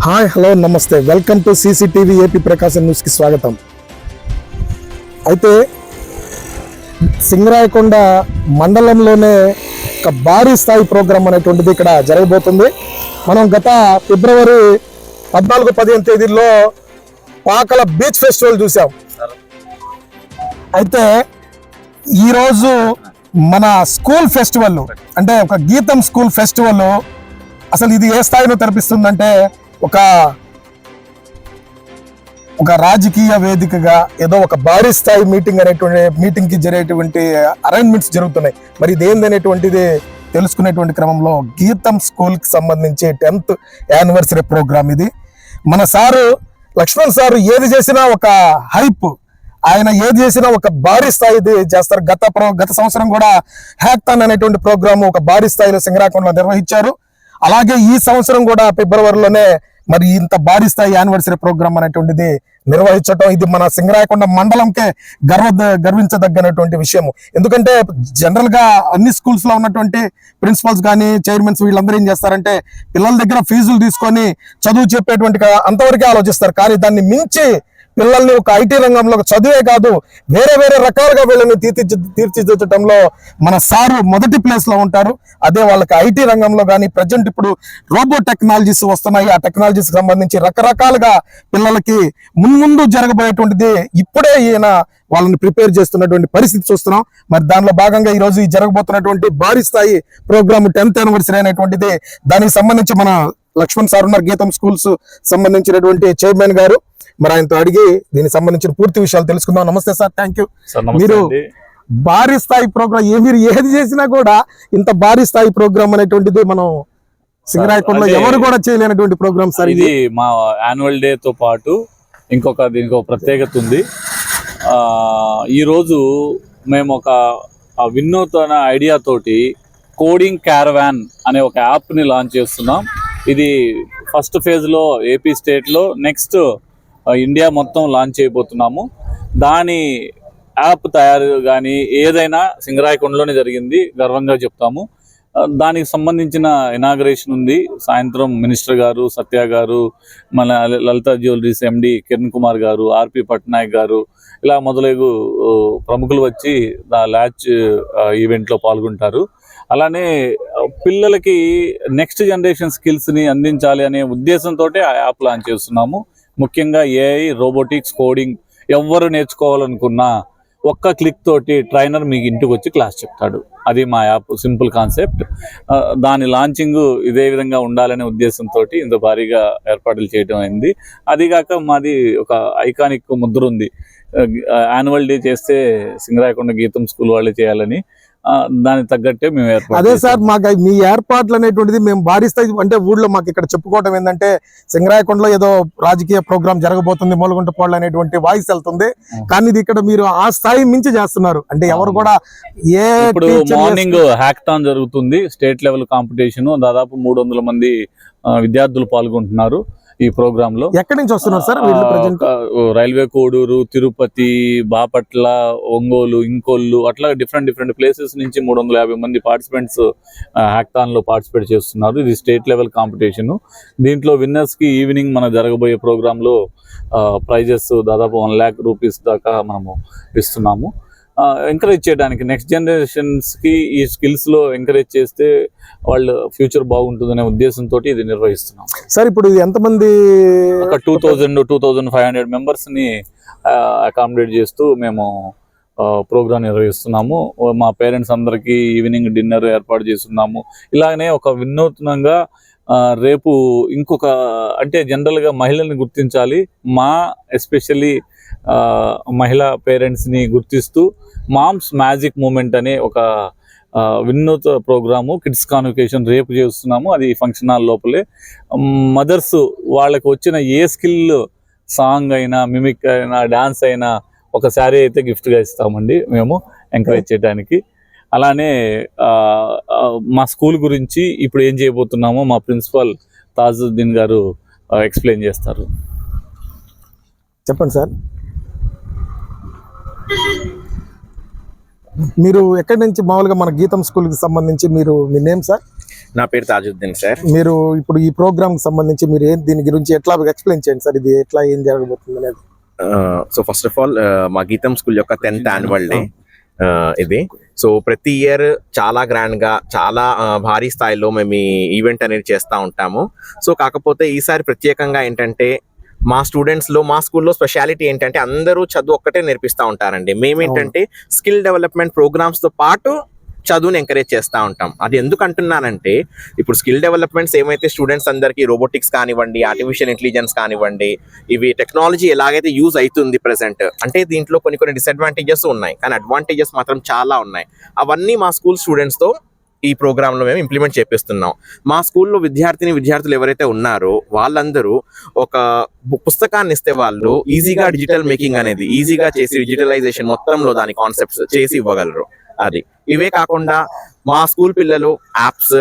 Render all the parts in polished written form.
Hi hello నమస్తే, welcome to CCTV AP ప్రకాశం న్యూస్కి స్వాగతం. అయితే సింగరాయకొండ మండలంలోనే ఒక భారీ స్థాయి ప్రోగ్రాం అనేటువంటిది ఇక్కడ జరగబోతుంది. మనం గత ఫిబ్రవరి 14-15 తేదీల్లో పాకల బీచ్ ఫెస్టివల్ చూసాం. అయితే ఈరోజు మన స్కూల్ ఫెస్టివల్ అంటే ఒక గీతం స్కూల్ ఫెస్టివల్ అసలు ఇది ఏ స్థాయిలో తెరపిస్తుందంటే ఒక రాజకీయ వేదికగా ఏదో ఒక భారీ స్థాయి మీటింగ్ కి జరిగేటువంటి అరేంజ్మెంట్స్ జరుగుతున్నాయి. మరి ఇది ఏందనేటువంటిది తెలుసుకునేటువంటి క్రమంలో గీతం స్కూల్ కి సంబంధించి 10th యానివర్సరీ ప్రోగ్రామ్ ఇది. మన సారు లక్ష్మణ్ సారు ఏది చేసినా ఒక హైప్, ఆయన ఏది చేసినా ఒక భారీ స్థాయిది చేస్తారు. గత సంవత్సరం కూడా హ్యాక్థాన్ అనేటువంటి ప్రోగ్రామ్ ఒక భారీ స్థాయిలో సింగరాకొండలో నిర్వహించారు. అలాగే ఈ సంవత్సరం కూడా ఫిబ్రవరిలోనే మరి ఇంత భారీ స్థాయి యానివర్సరీ ప్రోగ్రామ్ అనేటువంటిది నిర్వహించడం ఇది మన సింగరాయకొండ మండలంకే గర్వించదగ్గనటువంటి విషయము. ఎందుకంటే జనరల్ గా అన్ని స్కూల్స్ లో ఉన్నటువంటి ప్రిన్సిపల్స్ కానీ చైర్మన్స్ వీళ్ళందరూ ఏం చేస్తారంటే పిల్లల దగ్గర ఫీజులు తీసుకొని చదువు చెప్పేటువంటి అంతవరకే ఆలోచిస్తారు. కానీ దాన్ని మించి పిల్లల్ని ఒక ఐటీ రంగంలో చదువే కాదు వేరే రకాలుగా వీళ్ళని తీర్చిదిద్దటంలో మన సారు మొదటి ప్లేస్ లో ఉంటారు. అదే వాళ్ళకి ఐటీ రంగంలో కానీ ప్రజెంట్ ఇప్పుడు రోబో టెక్నాలజీస్ వస్తున్నాయి. ఆ టెక్నాలజీస్ సంబంధించి రకరకాలుగా పిల్లలకి ముందు జరగబోయేటువంటిది ఇప్పుడే ఈయన వాళ్ళని ప్రిపేర్ చేస్తున్నటువంటి పరిస్థితి చూస్తున్నాం. మరి దానిలో భాగంగా ఈ రోజు జరగబోతున్నటువంటి భారీ స్థాయి ప్రోగ్రామ్ 10th యానివర్సరీ అనేటువంటిది. దానికి సంబంధించి మన లక్ష్మణ్ సార్ ఉన్నారు, గీతం స్కూల్స్ సంబంధించినటువంటి చైర్మన్ గారు. మరి ఆయనతో అడిగి దీనికి సంబంధించిన పూర్తి విషయాలు తెలుసుకుందాం. నమస్తే సార్, థ్యాంక్ యూ. మీరు భారీ స్థాయి ప్రోగ్రామ్ మీరు ఏది చేసినా కూడా ఇంత భారీ స్థాయి ప్రోగ్రామ్ అనేటువంటిది మనం సింగరాయకొండలో ఎవరు కూడా చేయలేనటువంటి ప్రోగ్రామ్ సార్. ఇది మా యాన్యువల్ డే తో పాటు దీనికి ఒక ప్రత్యేకత ఉంది. ఈ రోజు మేము ఒక వినూత్న ఐడియా తోటి కోడింగ్ క్యారవాన్ అనే ఒక యాప్ ని లాంచ్ చేస్తున్నాం. ఇది ఫస్ట్ ఫేజ్ లో ఏపీ స్టేట్ లో, నెక్స్ట్ ఇండియా మొత్తం లాంచ్ చేయబోతున్నాము. దాని యాప్ తయారు కానీ ఏదైనా సింగరాయకొండలోనే జరిగింది, గర్వంగా చెప్తాము. దానికి సంబంధించిన ఇనాగరేషన్ ఉంది. సాయంత్రం మినిస్టర్ గారు, సత్య గారు, మన లలిత జ్యువెలరీస్ MD కిరణ్ కుమార్ గారు, RP పట్నాయక్ గారు, ఇలా మొదలగు ప్రముఖులు వచ్చి లాంచ్ ఈవెంట్లో పాల్గొంటారు. అలానే పిల్లలకి నెక్స్ట్ జనరేషన్ స్కిల్స్ని అందించాలి అనే ఉద్దేశంతో ఆ యాప్ లాంచ్ చేస్తున్నాము. ముఖ్యంగా AI, రోబోటిక్స్, కోడింగ్ ఎవరు నేర్చుకోవాలనుకున్నా ఒక్క క్లిక్ తోటి ట్రైనర్ మీకు ఇంటికి వచ్చి క్లాస్ చెప్తాడు. అది మా యాప్ సింపుల్ కాన్సెప్ట్. దాని లాంచింగ్ ఇదే విధంగా ఉండాలనే ఉద్దేశంతో ఇంత భారీగా ఏర్పాట్లు చేయడం అయింది. అదిగాక మాది ఒక ఐకానిక్ ముద్ర ఉంది, యాన్యువల్ డే చేస్తే సింగరాయకొండ గీతం స్కూల్ వాళ్ళే చేయాలని. దానికి తగ్గట్టే మేము ఏర్పాటు. అదే సార్, మాకు మీ ఏర్పాట్లు అనేటువంటిది మేము భారీ స్థాయి అంటే ఊళ్ళో మాకు ఇక్కడ చెప్పుకోవటం ఏంటంటే సింగరాయకొండలో ఏదో రాజకీయ ప్రోగ్రామ్ జరగబోతుంది, మూలగుంట పోళ్ళు అనేటువంటి వాయిస్ వెళ్తుంది. కానీ ఇది ఇక్కడ మీరు ఆ స్థాయి మించి చేస్తున్నారు. అంటే ఎవరు కూడా ఇప్పుడు మార్నింగ్ హ్యాక్థాన్ జరుగుతుంది, స్టేట్ లెవెల్ కాంపిటీషన్. దాదాపు 300 మంది విద్యార్థులు పాల్గొంటున్నారు ఈ ప్రోగ్రామ్ లో. ఎక్కడి నుంచి వస్తున్నారు సార్? రైల్వే కోడూరు, తిరుపతి, బాపట్ల, ఒంగోలు, ఇంకొల్లు, అట్లా డిఫరెంట్ ప్లేసెస్ నుంచి 350 మంది పార్టిసిపెంట్స్ హ్యాక్థాన్ లో పార్టిసిపేట్ చేస్తున్నారు. ఇది స్టేట్ లెవెల్ కాంపిటీషన్. దీంట్లో విన్నర్స్ కి ఈవినింగ్ మన జరగబోయే ప్రోగ్రామ్ లో ప్రైజెస్ దాదాపు 1 lakh రూపీస్ దాకా మనము ఇస్తున్నాము. ఎంకరేజ్ చేయడానికి నెక్స్ట్ జనరేషన్స్ కి ఈ స్కిల్స్ లో ఎంకరేజ్ చేస్తే వాళ్ళ ఫ్యూచర్ బాగుంటుందనే ఉద్దేశంతో ఇది నిర్వహిస్తున్నాం. సార్ ఇప్పుడు ఎంతమంది? ఒక 2500 మెంబర్స్ ని అకామిడేట్ చేస్తూ మేము ప్రోగ్రామ్ నిర్వహిస్తున్నాము. మా పేరెంట్స్ అందరికీ ఈవినింగ్ డిన్నర్ ఏర్పాటు చేస్తున్నాము. ఇలాగనే ఒక వినూత్నంగా రేపు ఇంకొక అంటే జనరల్గా మహిళల్ని గుర్తించాలి. ఎస్పెషల్లీ మహిళా పేరెంట్స్ని గుర్తిస్తూ మామ్స్ మ్యాజిక్ మూమెంట్ అనే ఒక వినూత్న ప్రోగ్రాము కిడ్స్ కాన్వకేషన్ రేపు చేస్తున్నాము. అది ఫంక్షన్ హాల్ లోపలే. మదర్స్ వాళ్ళకి వచ్చిన ఏ స్కిల్, సాంగ్ అయినా, మిమిక్ అయినా, డాన్స్ అయినా ఒక శారీ అయితే గిఫ్ట్గా ఇస్తామండి మేము ఎంకరేజ్ చేయడానికి. అలానే మా స్కూల్ గురించి ఇప్పుడు ఏం చేయబోతున్నామో మా ప్రిన్సిపల్ తాజుద్దీన్ గారు ఎక్స్ప్లెయిన్ చేస్తారు. చెప్పండి సార్. మీరు ఎక్కడి నుంచి మామూలుగా మన గీతం స్కూల్ కి సంబంధించి మీ నేమ్ సార్? నా పేరు తాజుద్దీన్ సార్. మీరు ఇప్పుడు ఈ ప్రోగ్రామ్ కి సంబంధించి మీరు దీని గురించి ఎట్లా ఎక్స్ప్లెయిన్ చేయండి సార్, ఇది ఎట్లా ఏం జరగబోతుంది అనేది. సో ఫస్ట్ ఆఫ్ ఆల్ మా గీతం స్కూల్ యొక్క 10th యాన్యువల్ డే ఇది. సో ప్రతి ఇయర్ చాలా గ్రాండ్ గా చాలా భారీ స్థాయిలో మేము ఈ ఈవెంట్ అనేది చేస్తూ ఉంటాము. సో కాకపోతే ఈసారి ప్రత్యేకంగా ఏంటంటే మా స్టూడెంట్స్ లో మా స్కూల్లో స్పెషాలిటీ ఏంటంటే అందరూ చదువు ఒక్కటే నేర్పిస్తూ ఉంటారండి. మేమేంటంటే స్కిల్ డెవలప్మెంట్ ప్రోగ్రామ్స్ తో పాటు చదువుని ఎంకరేజ్ చేస్తూ ఉంటాం. అది ఎందుకు అంటున్నానంటే ఇప్పుడు స్కిల్ డెవలప్మెంట్స్ ఏమైతే స్టూడెంట్స్ అందరికీ రోబోటిక్స్ కానివ్వండి, ఆర్టిఫిషియల్ ఇంటెలిజెన్స్ కానివ్వండి, ఇవి టెక్నాలజీ ఎలాగైతే యూజ్ అవుతుంది ప్రెసెంట్, అంటే దీంట్లో కొన్ని డిసడ్వాంటేజెస్ ఉన్నాయి కానీ అడ్వాంటేజెస్ మాత్రం చాలా ఉన్నాయి. అవన్నీ మా స్కూల్ స్టూడెంట్స్తో ఈ ప్రోగ్రాంలో మేము ఇంప్లిమెంట్ చేపిస్తున్నాం. మా స్కూల్లో విద్యార్థులు ఎవరైతే ఉన్నారో వాళ్ళందరూ ఒక పుస్తకాన్ని ఇస్తే వాళ్ళు ఈజీగా డిజిటల్ మేకింగ్ అనేది ఈజీగా చేసి డిజిటలైజేషన్ మొత్తంలో దాని కాన్సెప్ట్స్ చేసి ఇవ్వగలరు. అది ఇవే కాకుండా మా స్కూల్ పిల్లలు యాప్స్,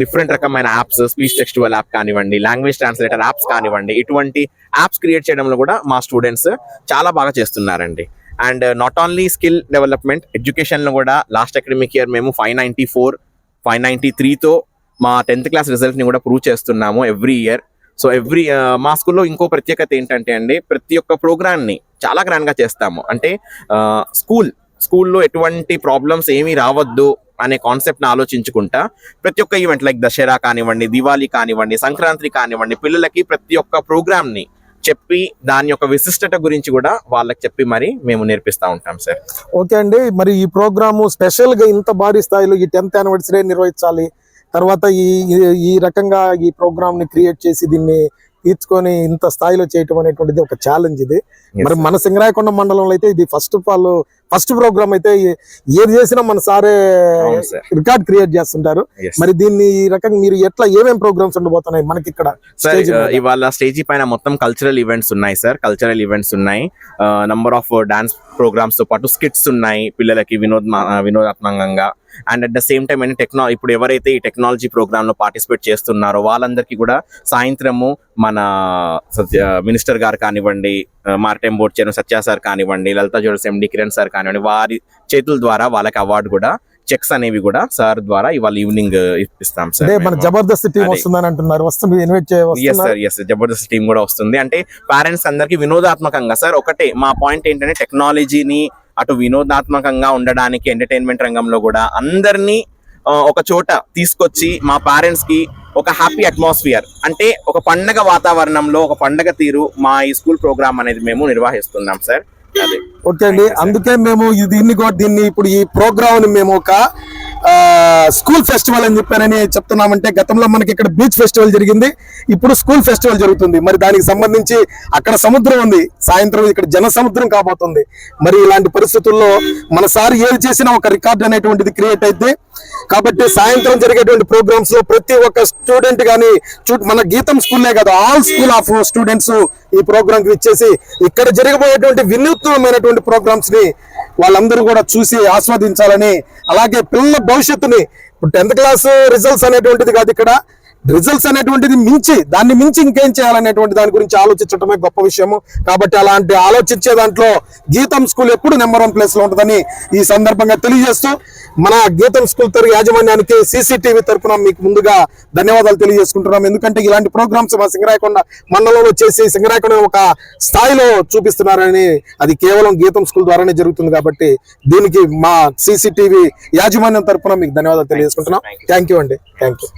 డిఫరెంట్ రకమైన యాప్స్, స్పీచ్ టెక్స్చువల్ యాప్ కానివ్వండి, లాంగ్వేజ్ ట్రాన్స్లేటర్ యాప్స్ కానివ్వండి, ఇటువంటి యాప్స్ క్రియేట్ చేయడంలో కూడా మా స్టూడెంట్స్ చాలా బాగా చేస్తున్నారండి. And not only skill development, ఎడ్యుకేషన్లో కూడా లాస్ట్ అకాడమిక్ ఇయర్ మేము 594, 593తో మా 10th క్లాస్ రిజల్ట్ని కూడా ప్రూవ్ చేస్తున్నాము ఎవ్రీ ఇయర్. సో మా స్కూల్లో ఇంకో ప్రత్యేకత ఏంటంటే అండి, ప్రతి ఒక్క ప్రోగ్రామ్ని చాలా గ్రాండ్గా చేస్తాము. అంటే స్కూల్లో ఎటువంటి ప్రాబ్లమ్స్ ఏమీ రావద్దు అనే కాన్సెప్ట్ని ఆలోచించుకుంటా ప్రతి ఒక్క ఈవెంట్ లైక్ దసరా కానివ్వండి, దివాళీ కానివ్వండి, సంక్రాంతి కానివ్వండి, పిల్లలకి ప్రతి ఒక్క ప్రోగ్రామ్ని చెప్పి దాని యొక్క విశిష్టత గురించి కూడా వాళ్ళకి చెప్పి మరి మేము నేర్పిస్తూ ఉంటాం సార్. ఓకే అండి, మరి ఈ ప్రోగ్రాము స్పెషల్ గా ఇంత భారీ స్థాయిలో ఈ 10th యానివర్సరీ నిర్వహించాలి, తర్వాత ఈ రకంగా ఈ ప్రోగ్రామ్ ని క్రియేట్ చేసి దీన్ని తీర్చుకొని ఇంత స్థాయిలో చేయటం అనేటువంటిది ఒక ఛాలెంజ్ ఇది. మరి మన సింగరాయకొండ మండలంలో అయితే ఇది ఫస్ట్ ప్రోగ్రామ్ అయితే ఏది చేసినా మన సారే రికార్డ్ క్రియేట్ చేస్తుంటారు. మరి దీన్ని ఈ రకంగా మీరు ఏమేం ప్రోగ్రామ్స్ ఉండబోతున్నాయి మనకి ఇక్కడ? ఇవాళ స్టేజ్ పైన మొత్తం కల్చరల్ ఈవెంట్స్ ఉన్నాయి sir. Number of dance programs తో పాటు స్కిట్స్ ఉన్నాయి పిల్లలకి వినోదాత్మకంగా. And at the same time ఇప్పుడు ఎవరైతే ఈ టెక్నాలజీ ప్రోగ్రామ్ లో పార్టిసిపేట్ చేస్తున్నారో వాళ్ళందరికీ కూడా సాయంత్రము మన మినిస్టర్ గారు కానివ్వండి, maritime board chairman Satya sir కానివ్వండి, Lalitha jewellers MD Kiran sir కానివ్వండి, వారి చేతుల ద్వారా వాళ్ళకి అవార్డు కూడా, చెక్స్ అనేవి కూడా సార్ ద్వారా ఇవాళ ఈవినింగ్ ఇప్పిస్తాం సార్. మన జబర్దస్త్ టీం వస్తుందని అంటున్నారు, జబర్దస్త్ టీం కూడా వస్తుంది. అంటే పేరెంట్స్ అందరికి వినోదాత్మకంగా సార్ ఒకటే మా పాయింట్ ఏంటంటే టెక్నాలజీని అటు వినోదాత్మకంగా ఉండడానికి ఎంటర్టైన్మెంట్ రంగంలో కూడా అందరినీ ఒక చోట తీసుకొచ్చి మా పేరెంట్స్ కి ఒక హ్యాపీ అట్మాస్ఫియర్, అంటే ఒక పండగ వాతావరణంలో ఒక పండగ తీరు మా ఈ స్కూల్ ప్రోగ్రామ్ అనేది మేము నిర్వహిస్తున్నాం సార్. ఓకే అండి, అందుకే మేము దీన్ని ఇప్పుడు ఈ ప్రోగ్రామ్ ని మేము ఒక స్కూల్ ఫెస్టివల్ అని చెప్పానని చెప్తున్నామంటే, గతంలో మనకి ఇక్కడ బీచ్ ఫెస్టివల్ జరిగింది, ఇప్పుడు స్కూల్ ఫెస్టివల్ జరుగుతుంది. మరి దానికి సంబంధించి అక్కడ సముద్రం ఉంది, సాయంత్రం ఇక్కడ జన సముద్రం కాబోతుంది. మరి ఇలాంటి పరిస్థితుల్లో మన సార్ ఏది చేసినా ఒక రికార్డ్ అనేటువంటిది క్రియేట్ అయితే, కాబట్టి సాయంత్రం జరిగేటువంటి ప్రోగ్రామ్స్ లో ప్రతి ఒక్క స్టూడెంట్ గానీ మన గీతం స్కూల్లే కాదు, ఆల్ స్కూల్ ఆఫ్ స్టూడెంట్స్ ఈ ప్రోగ్రామ్ కి ఇచ్చేసి ఇక్కడ జరగబోయేటువంటి వినూత్నమైనటువంటి ప్రోగ్రామ్స్ ని వాళ్ళందరూ కూడా చూసి ఆస్వాదించాలని, అలాగే పిల్లల భవిష్యత్తుని ఇప్పుడు 10th క్లాస్ రిజల్ట్స్ అనేటువంటిది కాదు, ఇక్కడ రిజల్ట్స్ అనేటువంటిది దాన్ని మించి ఇంకేం చేయాలనేటువంటి దాని గురించి ఆలోచించడమే గొప్ప విషయము. కాబట్టి అలాంటి ఆలోచించే దాంట్లో గీతం స్కూల్ ఎప్పుడు నెంబర్ 1 ప్లేస్ లో ఉంటుందని ఈ సందర్భంగా తెలియజేస్తూ, మన గీతం స్కూల్ యాజమాన్యానికి CCTV తరఫున మీకు ముందుగా ధన్యవాదాలు తెలియజేసుకుంటున్నాం. ఎందుకంటే ఇలాంటి ప్రోగ్రామ్స్ మా సింగరాయకొండ మండలంలో చేసి సింగరాయకొండ ఒక స్థాయిలో చూపిస్తున్నారని, అది కేవలం గీతం స్కూల్ ద్వారానే జరుగుతుంది. కాబట్టి దీనికి మా CCTV యాజమాన్యం తరఫున మీకు ధన్యవాదాలు తెలియజేసుకుంటున్నాం. థ్యాంక్ యూ అండి. Thank you.